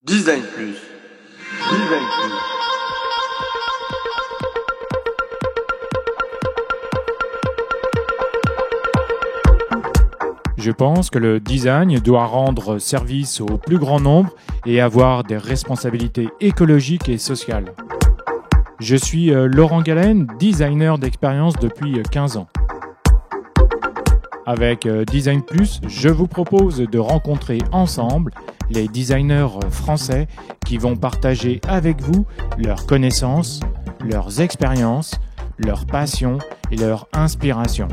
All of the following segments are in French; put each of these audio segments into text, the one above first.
Design Plus. Design Plus. Je pense que le design doit rendre service au plus grand nombre et avoir des responsabilités écologiques et sociales. Je suis Laurent Galen, designer d'expérience depuis 15 ans. Avec Design Plus, je vous propose de rencontrer ensemble les designers français qui vont partager avec vous leurs connaissances, leurs expériences, leurs passions et leurs inspirations.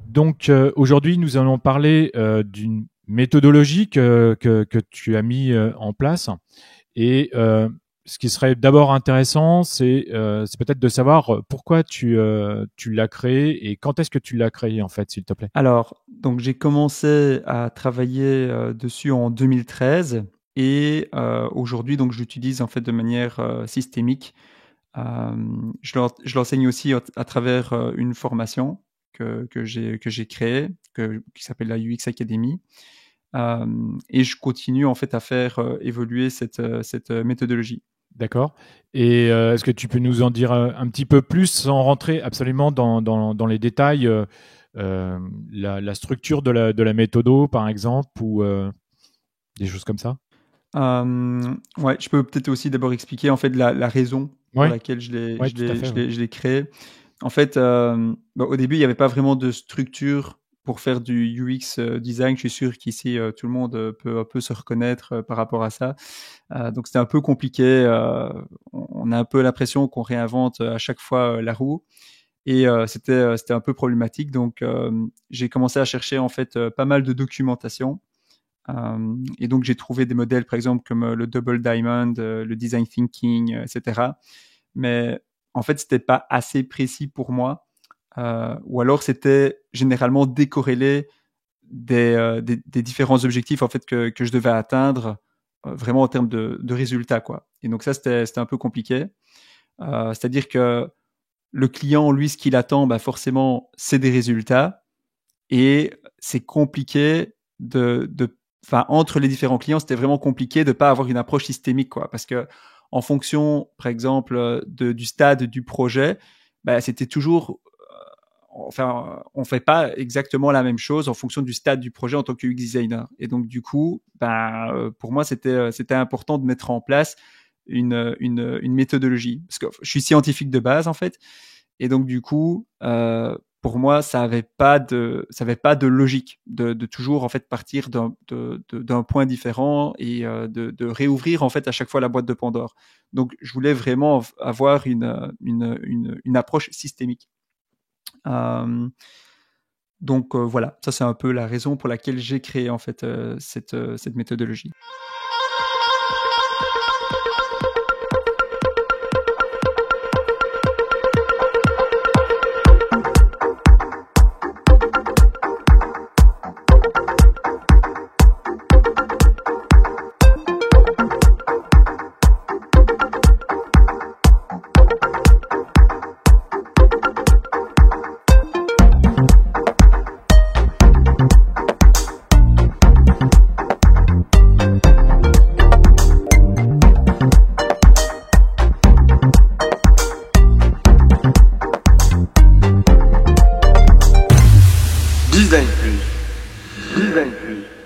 Donc aujourd'hui, nous allons parler d'une méthodologie que tu as mis en place. Et ce qui serait d'abord intéressant, c'est peut-être de savoir pourquoi tu l'as créé et quand est-ce que tu l'as créé en fait, s'il te plaît. Alors, donc j'ai commencé à travailler dessus en 2013 et aujourd'hui, donc je l'utilise en fait de manière systémique. Je l'enseigne aussi à travers une formation que j'ai créée, qui s'appelle la UX Academy. Et je continue en fait à faire évoluer cette méthodologie. D'accord. Et est-ce que tu peux nous en dire un petit peu plus sans rentrer absolument dans les détails, la structure de la méthodo par exemple ou des choses comme ça? Ouais, je peux peut-être aussi d'abord expliquer en fait la raison pour laquelle je l'ai créé. En fait, au début, il n'y avait pas vraiment de structure pour faire du UX design. Je suis sûr qu'ici, tout le monde peut un peu se reconnaître par rapport à ça. Donc, c'était un peu compliqué. On a un peu l'impression qu'on réinvente à chaque fois la roue. Et c'était un peu problématique. Donc, j'ai commencé à chercher en fait pas mal de documentation. Et donc, j'ai trouvé des modèles, par exemple, comme le Double Diamond, le Design Thinking, etc. Mais en fait, c'était pas assez précis pour moi. Ou alors, c'était généralement décorrélé des différents objectifs en fait que je devais atteindre vraiment en termes de résultats, quoi. Et donc ça, c'était un peu compliqué. C'est-à-dire que le client, lui, ce qu'il attend, forcément, c'est des résultats. Et c'est compliqué entre les différents clients, c'était vraiment compliqué de pas avoir une approche systémique, quoi. Parce que en fonction, par exemple, du stade du projet, c'était toujours, on fait pas exactement la même chose en fonction du stade du projet en tant que UX designer. Et donc, du coup, pour moi, c'était important de mettre en place une méthodologie. Parce que je suis scientifique de base, en fait. Et donc, du coup, pour moi, ça avait pas de logique de toujours en fait partir d'un point différent et de réouvrir en fait à chaque fois la boîte de Pandore. Donc, je voulais vraiment avoir une approche systémique. Donc voilà, ça c'est un peu la raison pour laquelle j'ai créé en fait cette méthodologie. Design Plus. Design Plus.